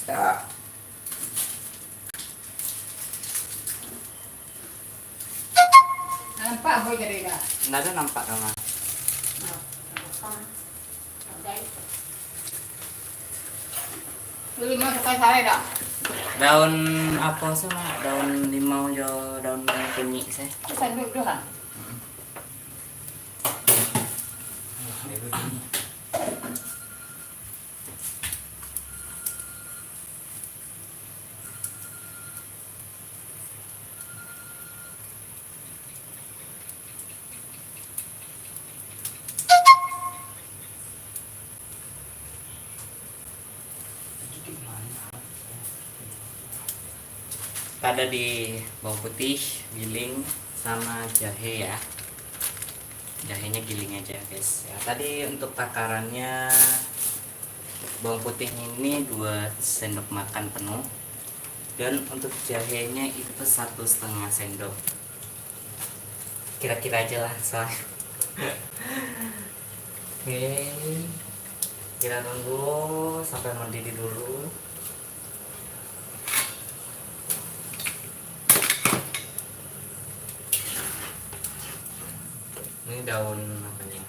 Ya. Nampak boy jadi enggak? Nggak ada nampak Mama. Lu mau suka sare dah? Daun apa sama daun limau jo daun kunyit saya. Saya duduk dulu kan? Ada di bawang putih, giling, sama jahe ya. Jahenya giling aja guys. Ya, tadi untuk takarannya bawang putih ini 2 sendok makan penuh. Dan untuk jahenya itu 1,5 sendok. Kira-kira aja lah soalnya. Oke. Kita tunggu sampai mendidih dulu. Ini daun apanya?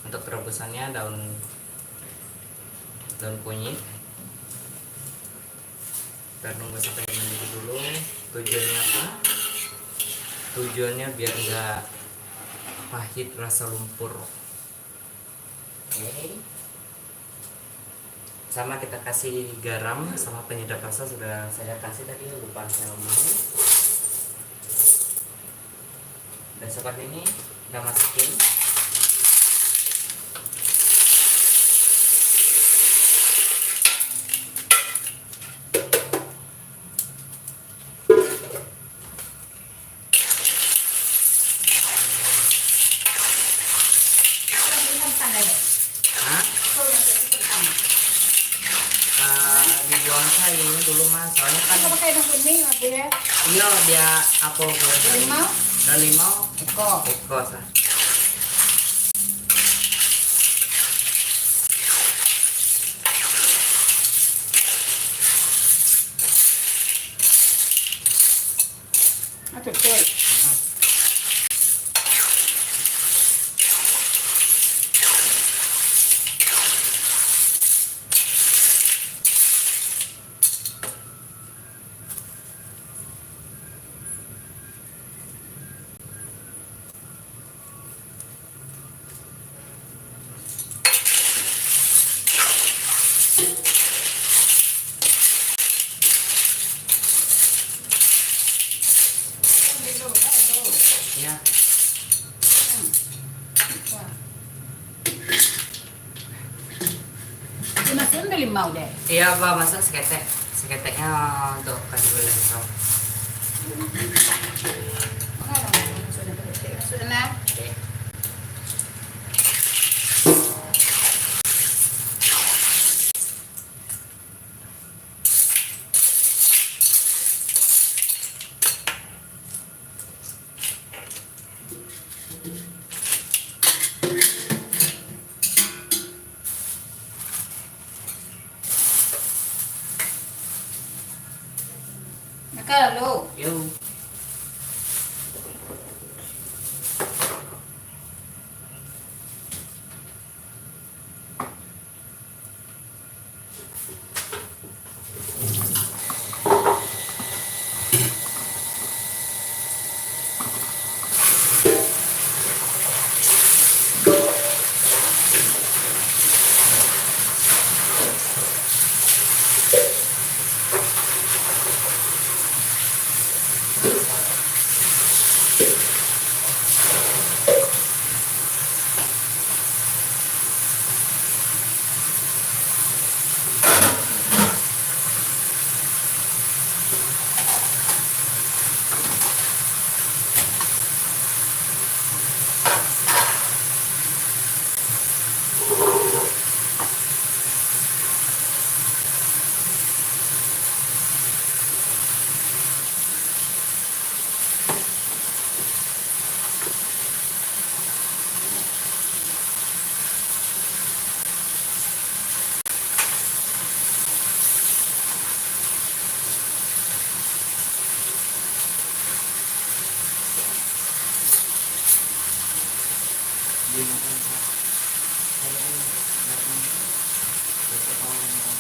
Untuk rebusannya daun kunyit. Kita tunggu sampai mendidih dulu. Tujuannya apa? Tujuannya biar enggak pahit rasa lumpur. Oke. Sama kita kasih garam sama penyedap rasa sudah saya kasih tadi, lupa saya ngomong. Dan seperti ini kita masukin. Hah? Di bonsai ini dulu mas, soalnya kan Apa pakai daun kuning apa ya? iya dia apa Limau? dan limau Eko. sah. Aduh, cuy. Ya. Dimasukin ke limau deh. Iya Pak, masak seketeknya untuk kasih gula hitam. Sudah. Oke. Kalau Yuk. makan Pak. Kalian datang besok mau makan.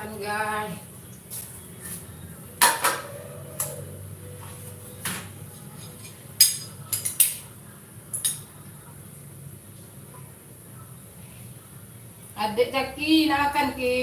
Kan guys. Adik Jaki nak makan ke?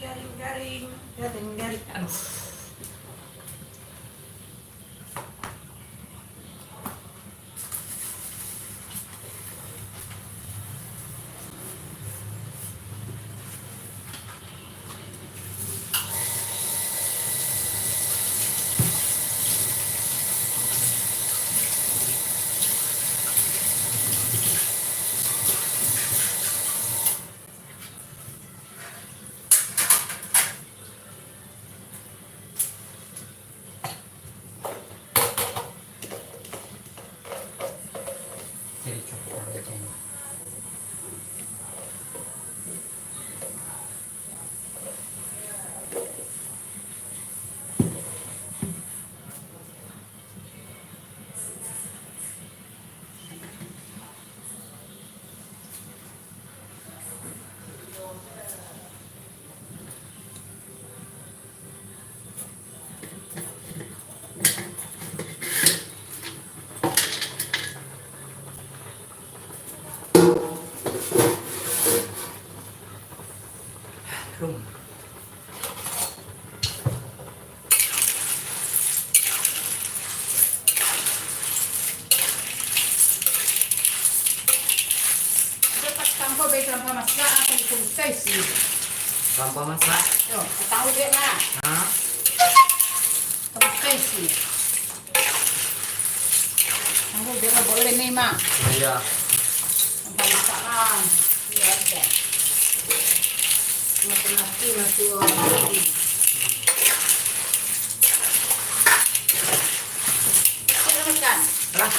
garing. Aduh. Jadi coba aja. Rum. Dapat tampo baik tanpa masalah akan selesai sih. Tanpa masak. Yo, tahu dia lah. Hah? Selesai sih. Tampo dia lah boleh nih mak. Iya. Tanpa masalah. Iya ada. Mati orang mati. Kita makan. Lah,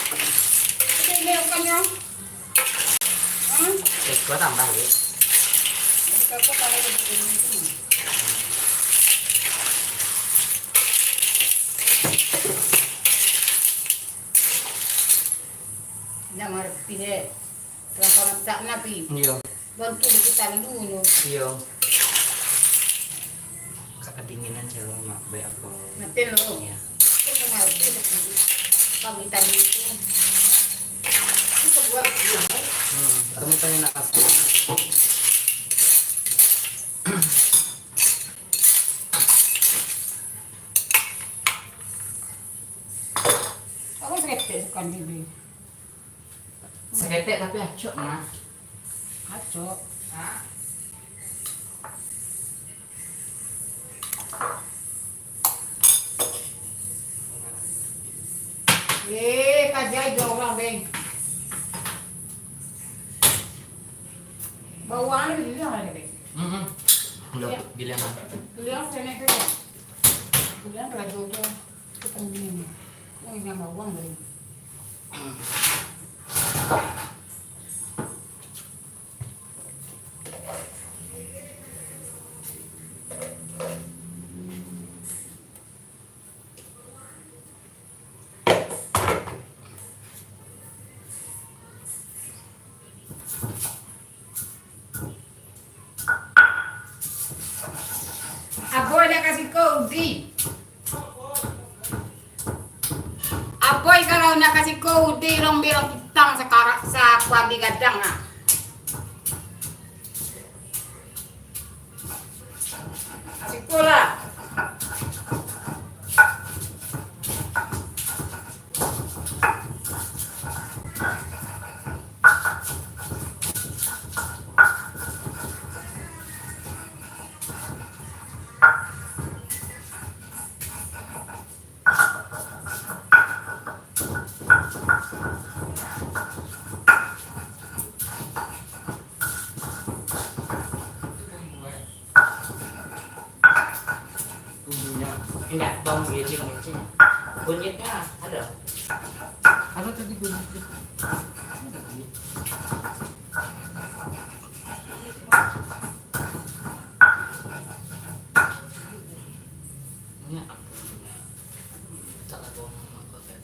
Ini makan yang. gua tambah ya. Kau kalau begini itu. Jangan ngerti deh. Tanpa masak nabi. Iya. Bantu kita dulu. Iya. Kedinginan sih lo mak be aku. Nanti lo. Iya. Kita ngerti pagi tadi itu. Kita buat dia. Kamu tanya nak kasih. Aku sakit sekan bibi. Seketek tapi acok mah. Acok. Hah? Kajai dong orang beng. Bawaannya bilang ada beng. Udah bilang apa? Bilang saya naik kerja. Bilang kalau jodoh kita begini. Oh ini bawang beng. Aboy dah kasih kode. Aboy kalau nak kasih kode rong bilang kitang sekarang sa di gadang ah. Kasih kola. Enggak, bawang giling aja. Kunyitnya ada. Ada tadi kunyit. Ini tak ada bawang pakai.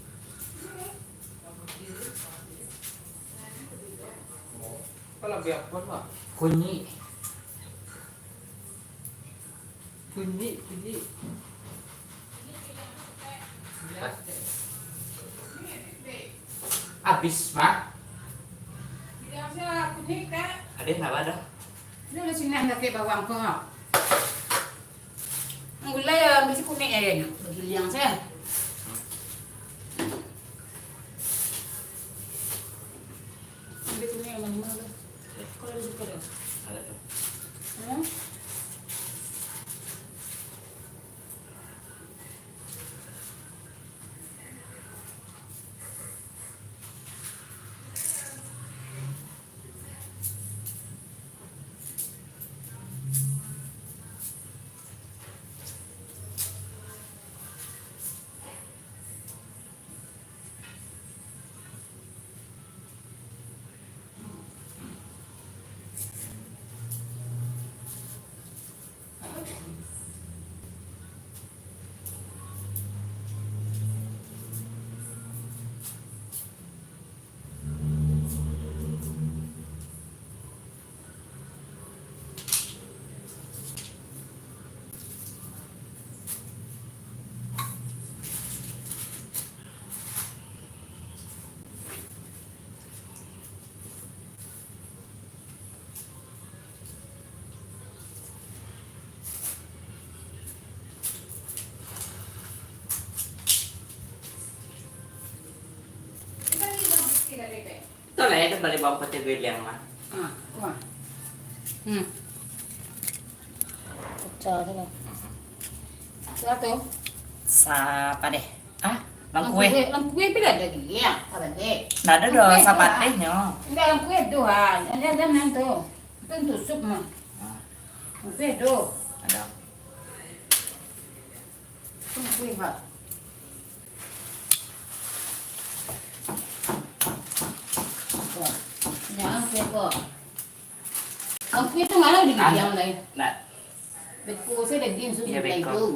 Kalau biar apa pak? Kunyit. Kunyit. Habis, Mak. Bilang saya kunyit kan? Ada kenapa ada? Ini udah sini nak ke bawang kok. Ang gulay, masih kuning aja. Bagi liang saya. Ambil kuning yang mana? Kalau disuka deh. Ada tuh. Hmm? Ito lah ya, balik bawang putih bilang mah. Ah, wah. Pecah tu lah. Satu. Sapa deh? Ah, langkue. Langkue bila lagi ya? Apa deh? Nggak ada dong, sapa deh nyo. Enggak langkue tu ha. Ada nanti. Tentu sup mah. Langkue tu. Ada. Langkue ha. Jangan kepo. Langkue tu mana di biang lain? Nggak. Beko saya dah din sup Iya, lain beko. tu.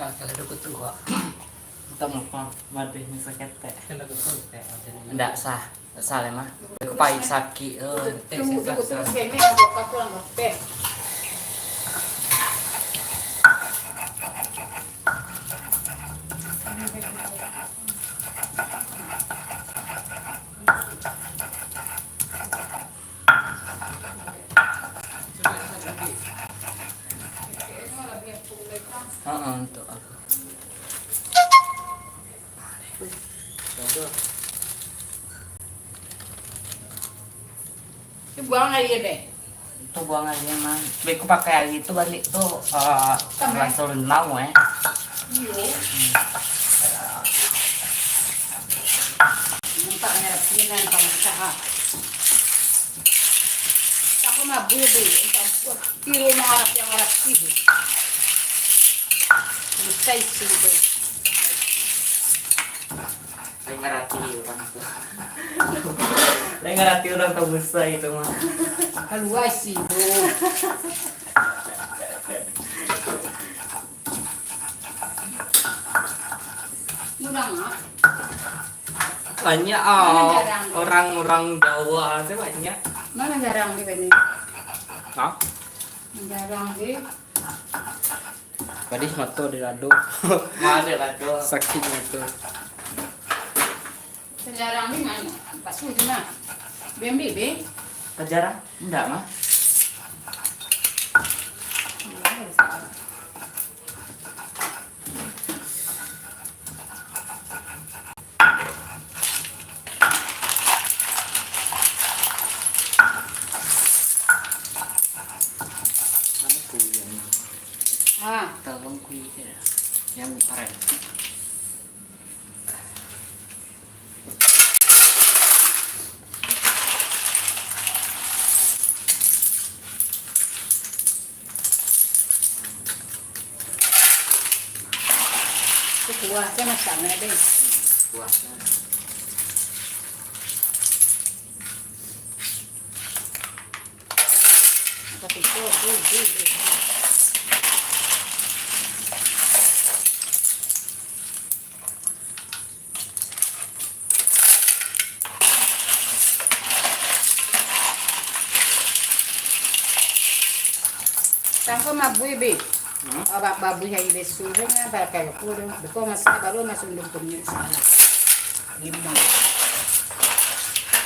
Kalau dukut tuh kok. Kita mau mati sakit teh. Kalau betul teh Enggak sah. Sah mah. Kepai saki. Tunggu terus kene aku lang teh. Untuk aku. Buang aja deh. Itu buang aja mah. Beku pakai air itu balik tuh langsung mau Iya. Nampak Yan ang pangasaha. Ako mabubi. Tiro na harap yung harap sido. Lutay sido. Ay ngarati orang tuh. Ay ngarati orang tuh besar itu mah. Haluay sido. Murang ah. Banyak orang-orang Jawa sih banyak. Mana jarang di sini? Hah? Jarang di. Tadi moto di lado. Ada lado. Saksi moto. Jarang di mana? Pas di mana? BMB. Kejarah? Enggak mah. Ah, Tolong kuih yang keren. kuah saya masaknya deh. Kuahnya. Tapi itu. Tangko mabuy be. Aba babuy hay besulo nga ba kayo pulo. Bako masabalo masundong punya sana. Limang.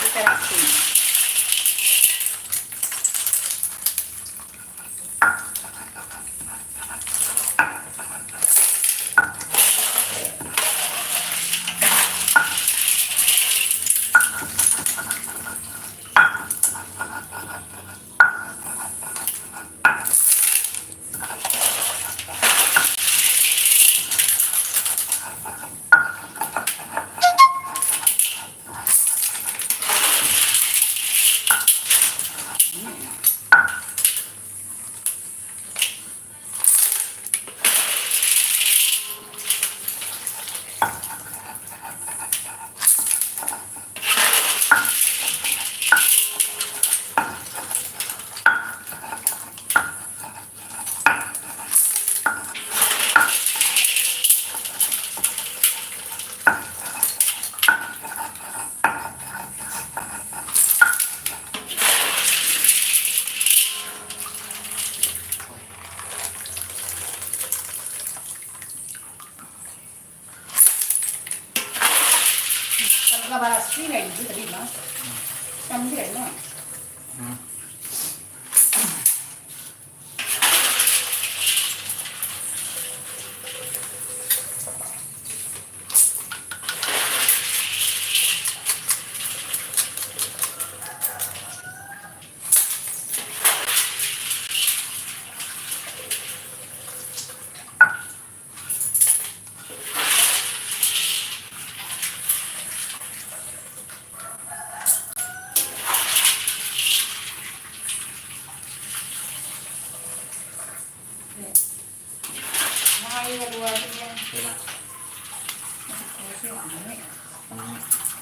Kita rasin. Kalau balas ini itu tadi mas, sambil no.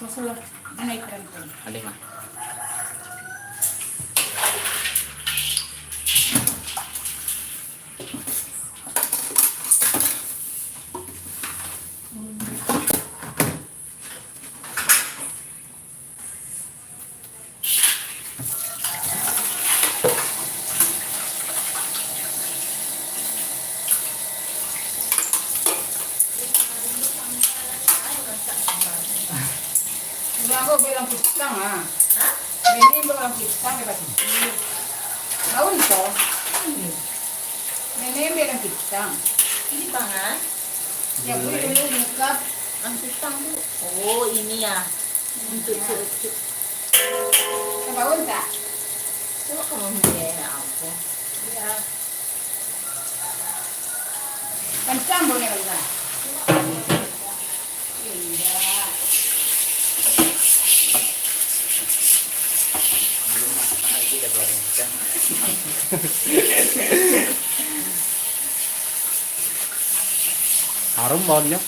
Masalah naik rempong. Ada mah. Aku bilang pisang ah. Ini bilang pisang dekat sini. Daun toh. Ini bilang pisang. Ini pangan, Ya gue dulu buka ang pisang bu. Oh ini ya, untuk cucuk. daun tak. Coba kamu beli apa? Ya. Kencang boleh enggak? Iya. kan. Harum baunya.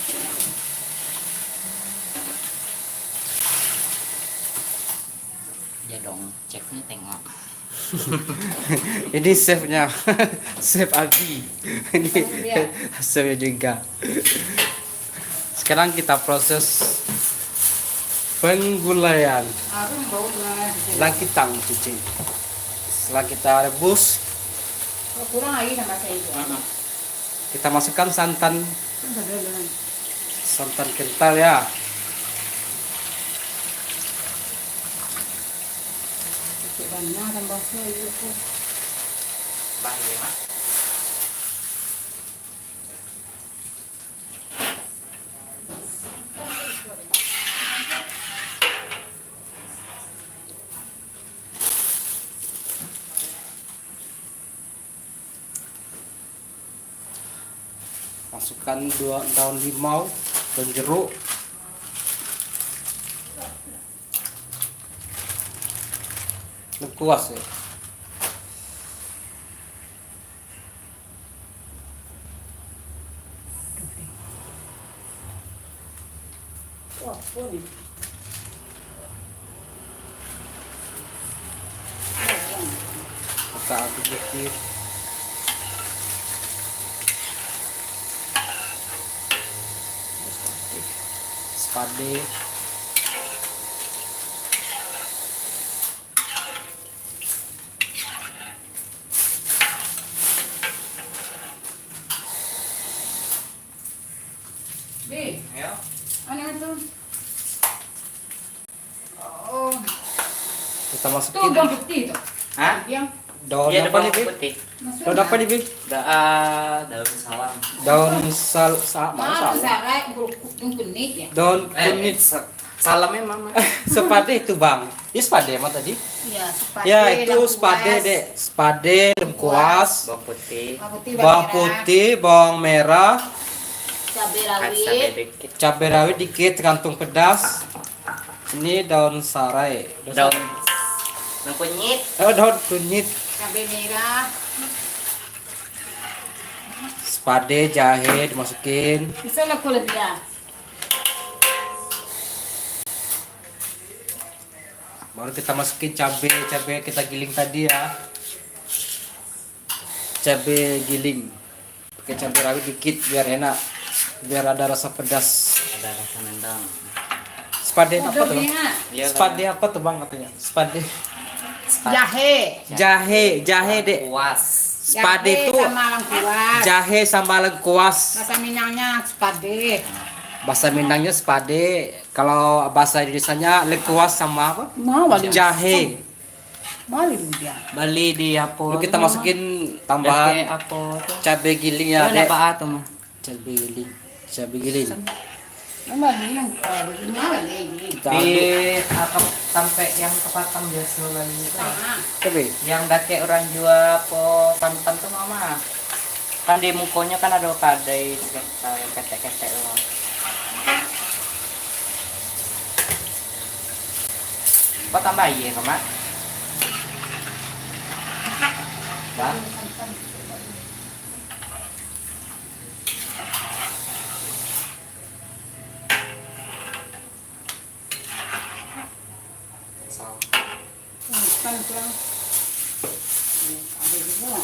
Ya dong, chefnya tengok. Ini chefnya, chef Abi. Ini chefnya juga. Sekarang kita proses penggulayan Harum baunya. langkitang cuci. Setelah kita rebus, Oh, kurang lagi sama saya itu. kita masukkan santan Kan santan kental ya. banyak tambah saya itu. Bahaya, Mak. Masukkan 2 daun limau dan jeruk. Lengkuas ya. Wah, boleh. Kita aduk dikit. Spade. Di, Ayo. ano itu? Oh, Kita itu masukin bawang putih itu. Hah? Yang daun Iya, ada apa nih, bawang Bil? putih. Daun apa nih, Bil? Daun salam. Daun Mana sarai yang kuning ya? daun kunyit. Salamnya mama. Spade itu, Bang. Ini spade mah tadi? Ya, spade. Ya, itu spade, Dek. Spade, lengkuas, Bawang putih. bawang putih, bawang merah, Cabai Cabai rawit. dikit. cabai rawit dikit, tergantung pedas. Ini daun sarai. Daun kunyit. Daun kunyit, Cabai merah. spade, jahe dimasukin. Bisa lah kulit dia. Baru kita masukin cabai kita giling tadi ya. Cabai giling. Pakai cabai rawit dikit biar enak. Biar ada rasa pedas. Ada rasa nendang. Spade apa tuh, Bang? Udangnya. Iya, Spade apa tuh, Bang, katanya? Spade. Jahe. Jahe, Dek. Puas. Spade Jahe itu sama lengkuas. jahe sama lengkuas. Bahasa Minangnya spade. Bahasa Minangnya spade. Kalau bahasa Indonesianya lengkuas sama apa? Mau balik. Jahe. Balik dia. Bali di apa? Lalu kita masukin tambahan apa tuh? cabai giling ya, Ada Dek. apa tuh mah? Cabai giling. Cabai giling. Nama dia yang begini lagi. Kita Di aduk. apa sampai yang kepatang biasa lagi itu. Nah, Cabai. Yang dake orang jual po pantan tuh mama. Kan di mukonya kan ada padai ketek-ketek loh. Kok tambah iya mama? Bang, sal. kan kurang. Ada juga.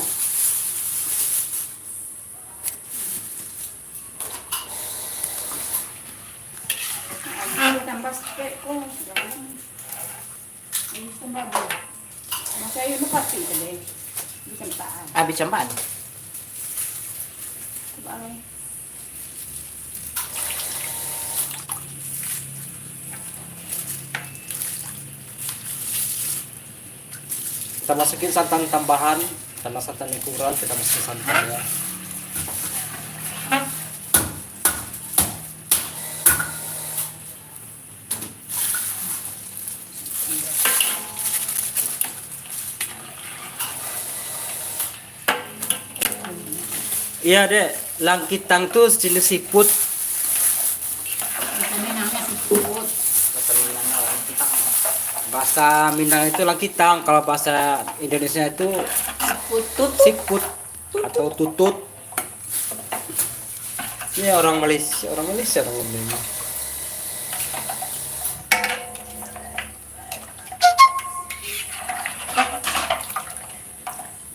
Ada tambah spek kok. Ini tambah bu. Masa ini pasti tadi. Di kentaan. Abi cembaan. Balik. Kita masukin santan tambahan karena santannya kurang, kita masukin santan ya. Iya, Dek. Langkitang tuh jenis siput. Bahasa Minangnya siput. Bahasa Minangnya langkitang. Bahasa Minang itu langkitang, kalau bahasa Indonesia itu Putut. siput atau tutut. Ini orang Malaysia orang ngomong.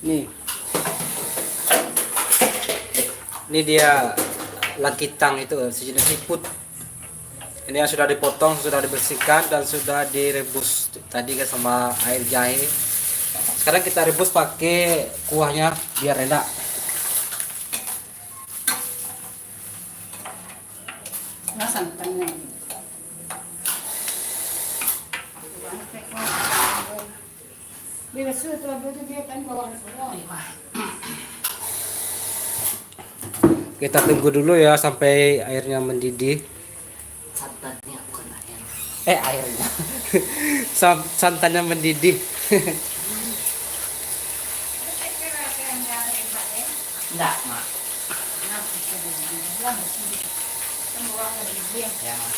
Nih. Ini dia langkitang itu sejenis siput. Ini yang sudah dipotong, sudah dibersihkan dan sudah direbus tadi kan sama air jahe. Sekarang kita rebus pakai kuahnya biar enak. Nah, santannya. Bebas itu dia kan bawa Kita tunggu dulu ya sampai airnya mendidih. Santannya bukan air. Airnya. Santannya mendidih. Enggak, Mak. Ya, Mak.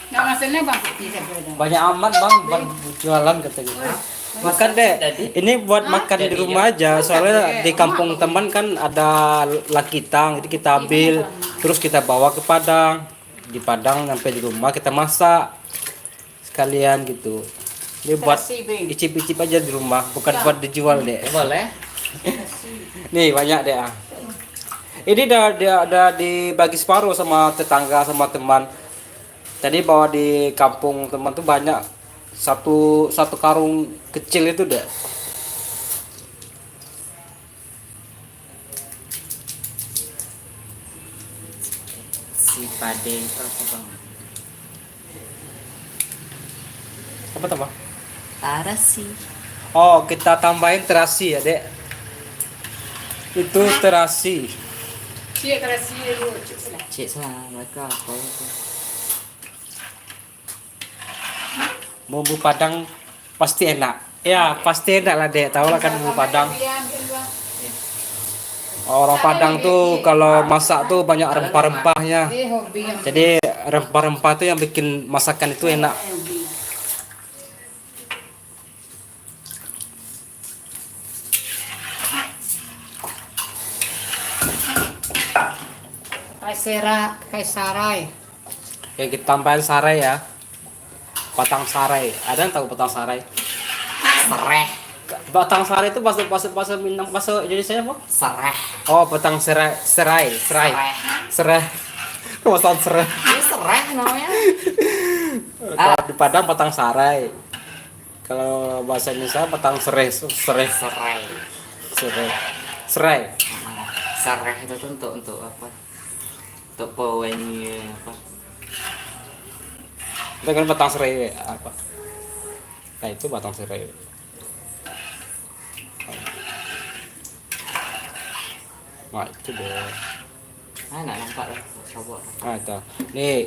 Nah, maksudnya bang putih saya bilang. Banyak amat bang, jualan katanya. Makan deh. Ini buat makan di rumah aja. Soalnya di kampung teman kan ada langkitang, itu kita ambil, terus kita bawa ke Padang. Di Padang sampai di rumah kita masak sekalian gitu. Ini buat icip-icip aja di rumah, bukan buat dijual deh. Boleh. Nih banyak deh. Ini udah dibagi separuh sama tetangga sama teman. Tadi bawa di kampung teman tuh banyak, satu karung kecil itu deh. Si pade itu apa, Bang? Apa tuh bang? Tarasi. Oh kita tambahin terasi ya dek. Itu terasi. Cik terasi dulu, cik selah. Cik selamat apa itu? Bumbu Padang pasti enak. Ya pasti enak lah dek. Tahu lah kan bumbu Padang. Orang Padang tuh kalau masak tuh banyak rempah-rempahnya. Hobi yang Jadi rempah-rempah tuh yang bikin masakan itu enak. Kaisarai. Oke kita tambahin sarai ya. Batang sarai. Ada yang tahu batang sarai? Sereh. Batang sarai itu bahasa Minang, bahasa Indonesia apa? Sereh. Oh, batang serai. Serai. Batang serai. Ini sereh namanya. Kalau di Padang batang sarai. Kalau bahasa Indonesia batang serai. Sereh. Serai. Sereh itu tuh untuk apa? Untuk pewangi apa? Itu kan batang serai apa? Nah, itu batang serai. Nah, itu deh. Ah, nak nampak lah. Coba. Nah, itu.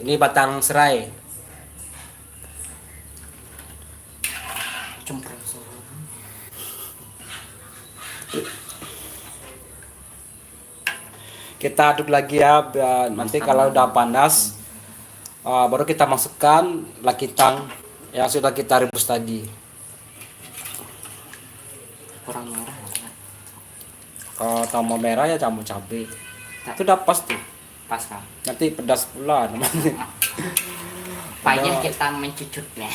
Nih batang serai. Cempreng suara. Kita aduk lagi ya, nanti kalau udah panas baru kita masukkan langkitang yang sudah kita rebus tadi. Kurang merah. Kalau tambah merah ya campur cabai. Tak. Itu udah pas tuh. Pas kan? Nanti pedas pula namanya. Payah kita mencucutnya.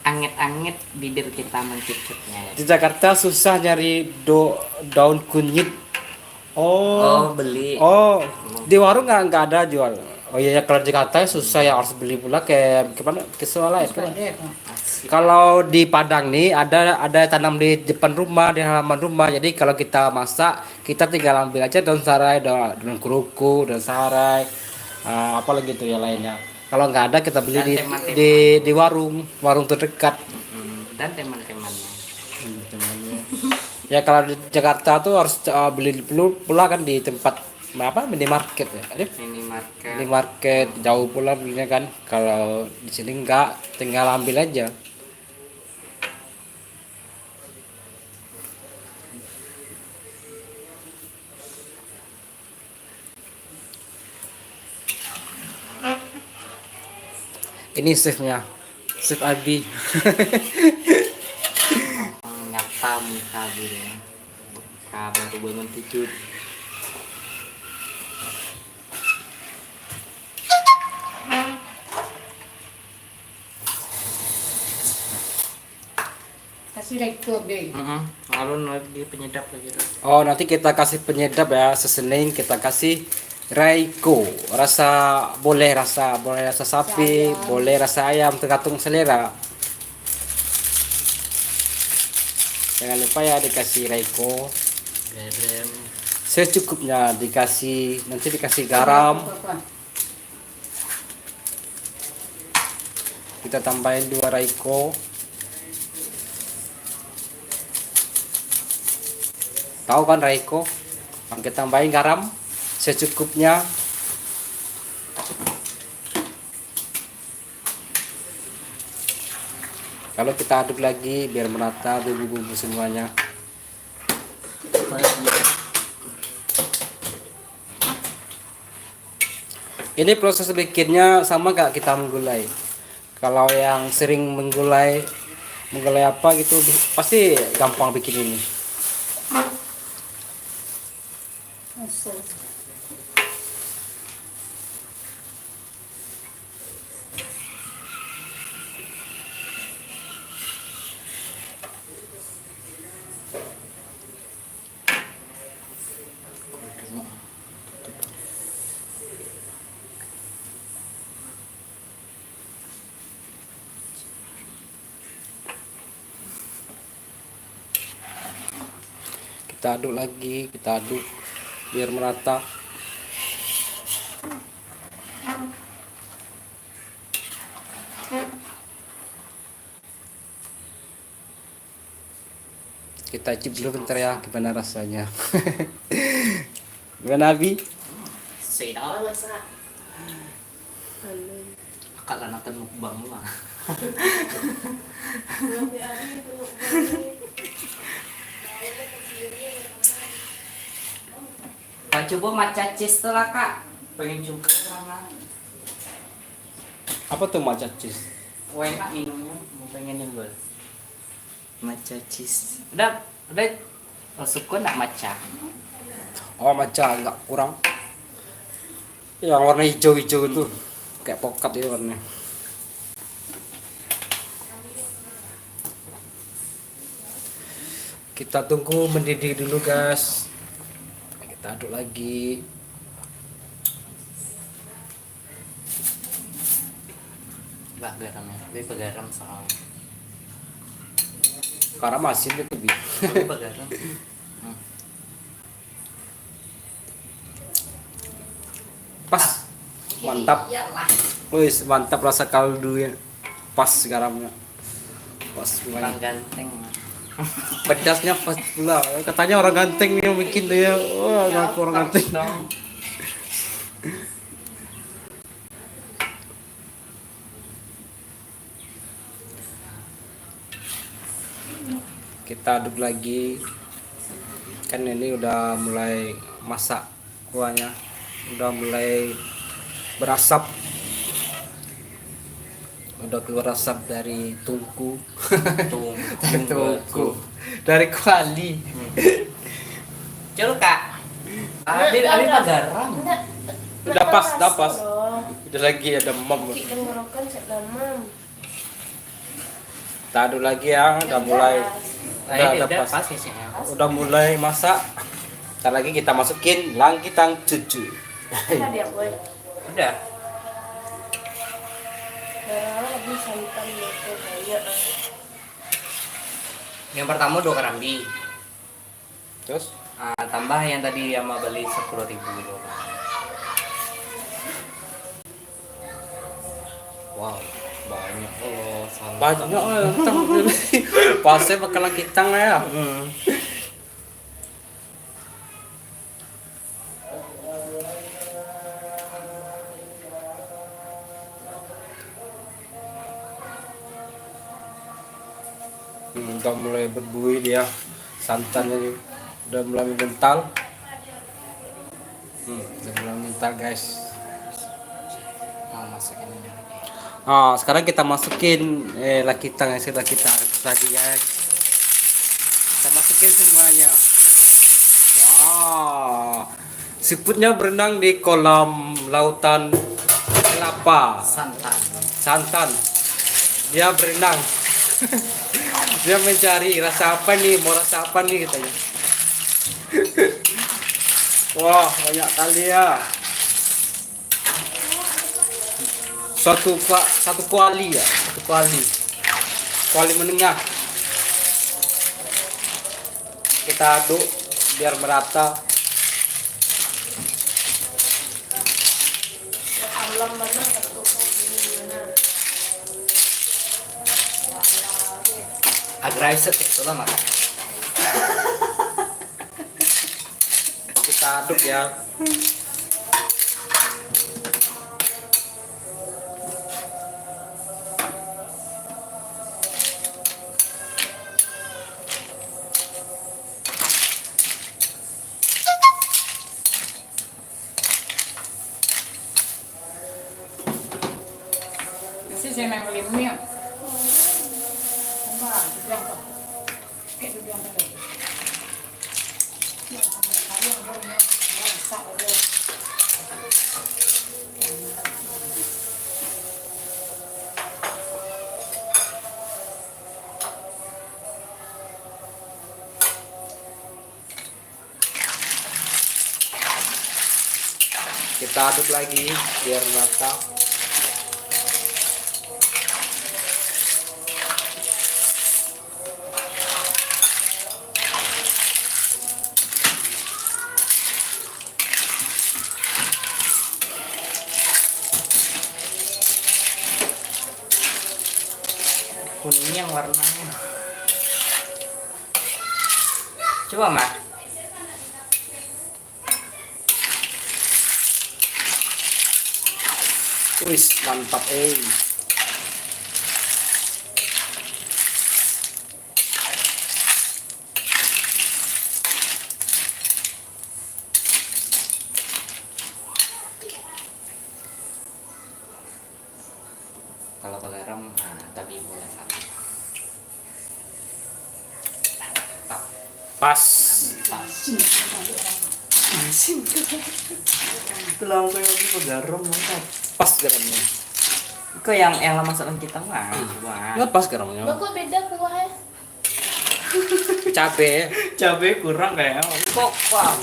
Angit bibir kita mencucutnya. Di Jakarta susah nyari daun kunyit. Oh, beli. Oh, di warung nggak ada jual. Oh iya ya, kalau di Jakarta susah ya, harus beli pula kayak gimana ke lain. Kalau di Padang nih ada tanam di depan rumah, di halaman rumah. Jadi kalau kita masak, kita tinggal ambil aja daun sarai, daun kuruku, daun sarai, apa lagi tuh ya lainnya. Kalau nggak ada kita beli di warung terdekat. Dan teman-temannya. Ya kalau di Jakarta tuh harus beli dulu pula kan di tempat apa minimarket ya? Ada minimarket. minimarket jauh pula belinya kan. Kalau di sini enggak, tinggal ambil aja. Ini shiftnya, shift Abi. Nyata muka gitu ya. Muka baru bangun tidur. Kasih record deh. Lalu lagi penyedap lagi tuh. Oh, nanti kita kasih penyedap ya, sesening kita kasih Raiko. Boleh rasa sapi, Ayam. boleh rasa ayam, tergantung selera. Jangan lupa ya dikasih Raiko. Garam. Secukupnya dikasih, nanti dikasih garam. Kita tambahin 2 Raiko. Tahu kan Raiko? Kita tambahin garam secukupnya. Kalau kita aduk lagi biar merata bumbu-bumbu semuanya. Ini proses bikinnya sama gak kita menggulai? Kalau yang sering menggulai apa gitu pasti gampang bikin ini. Kita aduk lagi, kita aduk biar merata. Kita cip dulu bentar ya, gimana rasanya. Gimana Abi? Sedap. Masak. Kalau nonton mukbang mah. Kak coba matcha cheese tuh lah kak. Pengen coba mana? Apa tuh matcha cheese? Enak minumnya, mau pengen nyoba. Matcha cheese. Udah suka nak matcha? Oh matcha enggak kurang. Yang warna hijau-hijau itu kayak pokat itu warnanya. Kita tunggu mendidih dulu guys. Kita aduk lagi. Enggak garamnya, lebih garam soalnya. Garam asin itu bi. Lebih garam. Pas. Mantap. Wis, mantap rasa kaldunya. Pas garamnya. Pas Orang semuanya. ganteng. Pedasnya pas pula. Katanya orang ganteng yang bikin tuh ya. Wah, ngaku orang ganteng. Dong. Kita aduk lagi. Kan ini udah mulai masak kuahnya. Udah mulai berasap. Udah keluar asap dari tungku. Tungku. Dari kuali. Coba kak. Abi pak garam. Udah pas. Udah lagi ada mem. Tenggorokan sedamam. Kita aduk lagi ya. Udah mulai. Nah, ini Udah udah pas. pas ya sih. Udah mulai masak. Ntar lagi kita masukin langkitang cucu. Tadi ya boy. Udah. Darah lebih santan gitu banyak. Yang pertama 2 kerambi. Terus Tambah yang tadi sama beli 10.000 gitu. Wow, banyak banyak pasnya pakai langkitang ya. Udah mulai berbuih dia, santannya udah mulai mengental. Udah mulai mengental guys. Mau masukin ini lagi. Sekarang kita masukin lakitang yang sudah kita rebus tadi guys. Kita masukin semuanya. Wow, siputnya berenang di kolam lautan kelapa. Santan. Dia berenang. Dia mencari rasa apa nih, mau rasa apa nih katanya. Wah, banyak kali ya. Satu kuali ya, kuali menengah. Kita aduk biar merata. Aggressive itu lah mak. Kita aduk ya. Kasi siya nang limnya. Kita aduk lagi biar rata. Kuning yang warnanya. Coba mak. Wis, mantap Kalau garam, tapi boleh satu. Pas. Tulang kayak garam mantap. Pas garamnya. Kok yang masakan kita mah. Wah. Ya pas garamnya. Kok beda kuahnya? Cabe kurang kayak. kok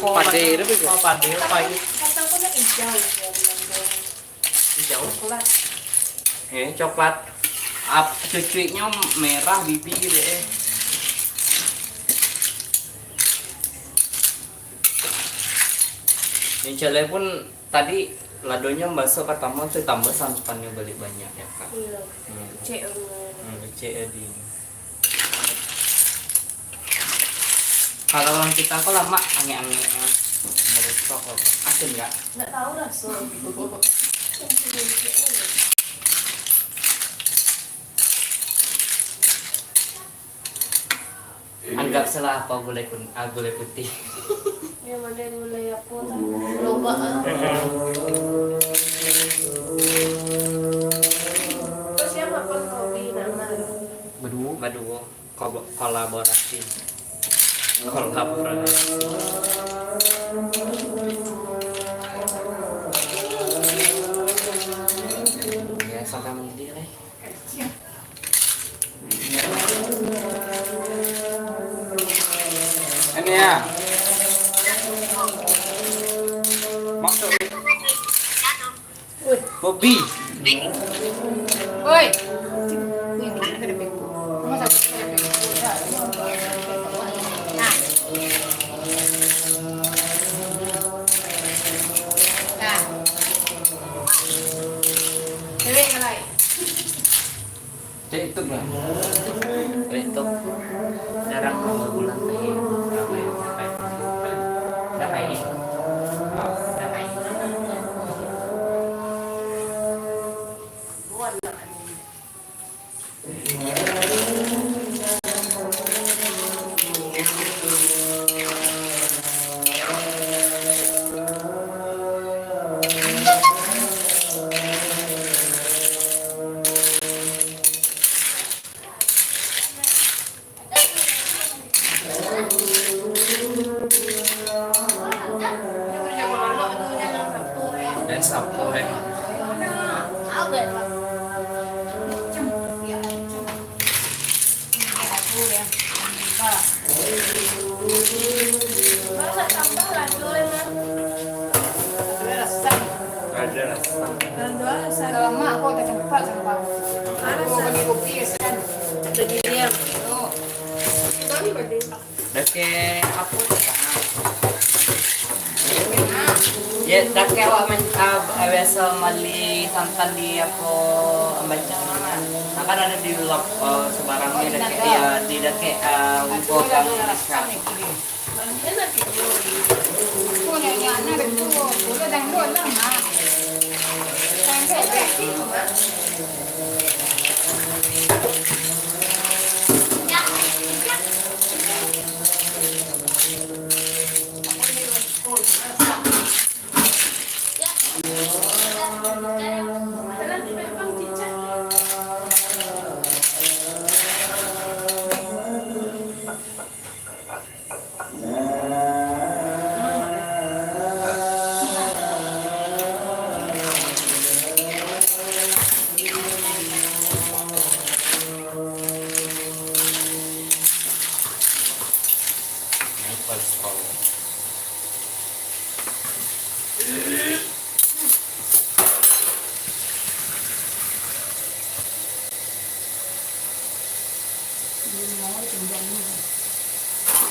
pade tapi kok Pade pahit. Kata aku nak hijau. Jauh coklat. Coklat. Cucunya merah bibi deh. Ini cele pun tadi ladonya bakso pertama tuh tambah santannya balik banyak ya kak. Iya. Cek. Di. Kalau orang kita kok lama aneh-aneh menurut kok asin nggak? Nggak tahu lah so. Anggap salah apa gulai putih. Yang ada gulai apa tah? Loba. Terus yang makan kopi nama. Baduo kolaborasi. Ya sampai mendidih deh. ini ya. Masuk. Bobby. Oi. Jadi itu lah. Itu jarang kalau bulan teh ramai ramai. Wala sa bang. Oo, mag-iupis yan. Beginian. Oo. Dake apa tuh? Na. Ya, dake awak biasa mali santan di apa macam mana? Akan ada di lap sebarangnya dake ya di dake untuk kamu Enak itu. Kung yan na rin po. Tulad ang lola, ma. Saan ka, Becky?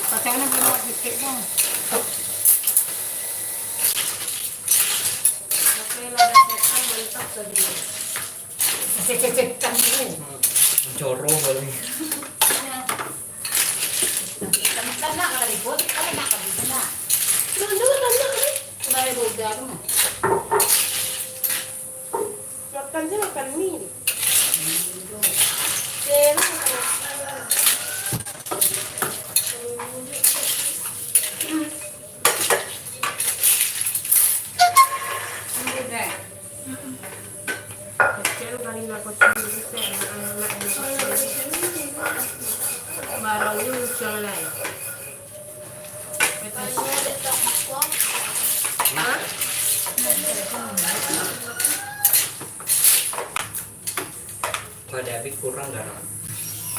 Pasal na ba dikit mo? Cek kan mo. jorong kali. Tanda ka ribot, kami nakabisa na. Kumari ruga mo. Makan sih makan mie. Hindi na. Kecil kali aku sendiri barangnya muncul lah. Hah? Pada Abi kurang garam.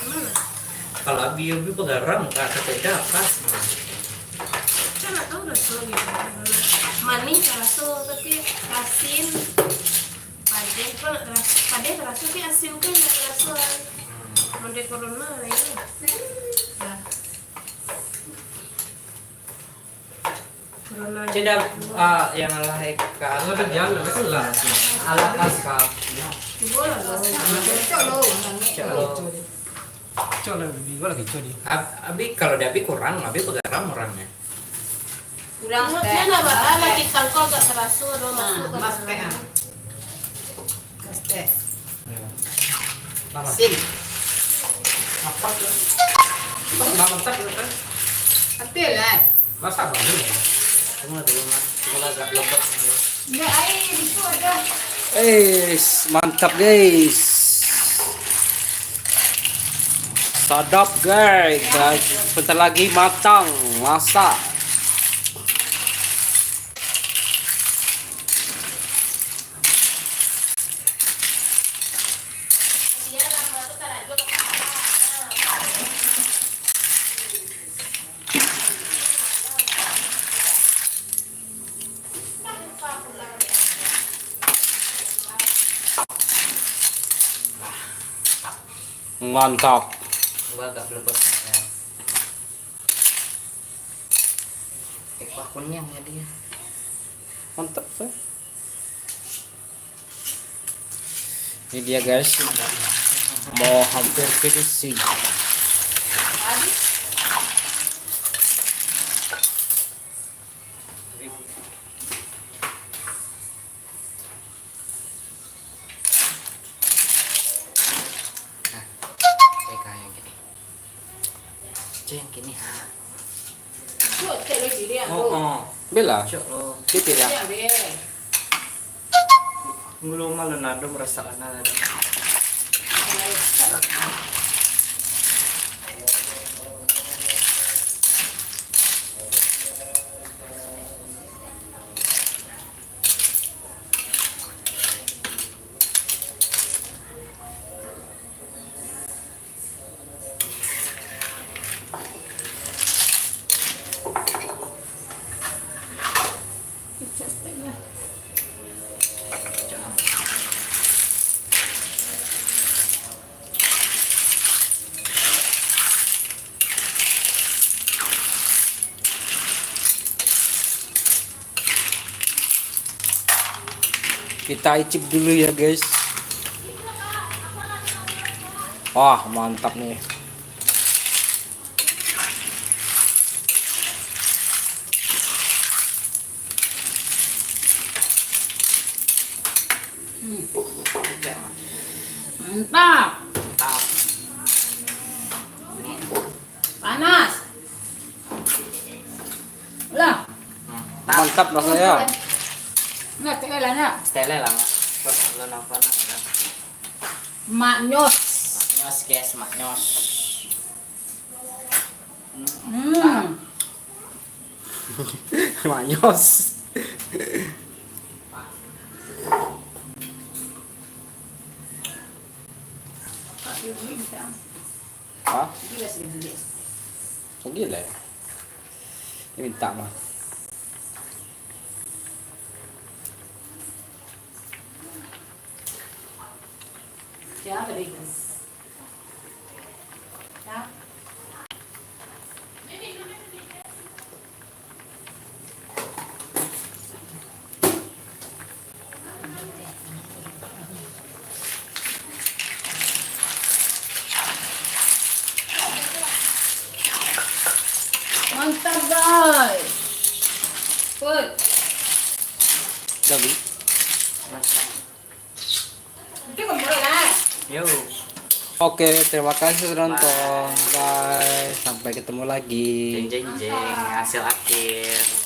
Mana? Kalau Abi garam nggak sepeda pas. Saya nggak tahu rasa gitu. Manis rasa tapi asin. Pade rasa tapi asin kan nggak rasa. Mode corona lah itu. Nah. Corona. Ceda yang lahir ke Ada jalan, itu lah. ala kaskap. Bola loh. Colo. Colo. Coba lebih, gua lagi coba di. Abi kalau di Abi kurang, Abi garam orangnya. Kurang Dia nggak bakal lagi tangkau agak terasa dong masuk. Mas teh. Mas teh. Lama. Sim. Apa tuh? Lama tak kan? Ate lah. Masa baru. Cuma dulu mah, cuma agak lembut. Ya air itu ada. Mantap guys. Sadap guys. Bentar lagi matang, masak. Mantap. Gua agak lembut. Ya. Pakunnya ya dia. Mantap sih. Ini dia guys. Mau hampir finishing. Kayak gini. Yang gini ha. Cuk, cek lagi dia. Bela. Cok lo. Titik ya. Ya, be. Ngulu malu nado merasakan ada. Kita icip dulu ya guys. Wah mantap nih. Mantap. Mantap. Panas. Lah. Mantap rasanya. Nggak telan ya. Style lah mas. Lo nonton lah. Maknyos. Maknyos guys, maknyos. Manyos. Hah? Oh, gila ya? Ini minta mah. Siapa deh? Ya. Mantap guys. Put. Jadi. Itu kan boleh lah. Yo. Oke, terima kasih sudah nonton. Bye. Sampai ketemu lagi. Jeng jeng jeng. Hasil akhir.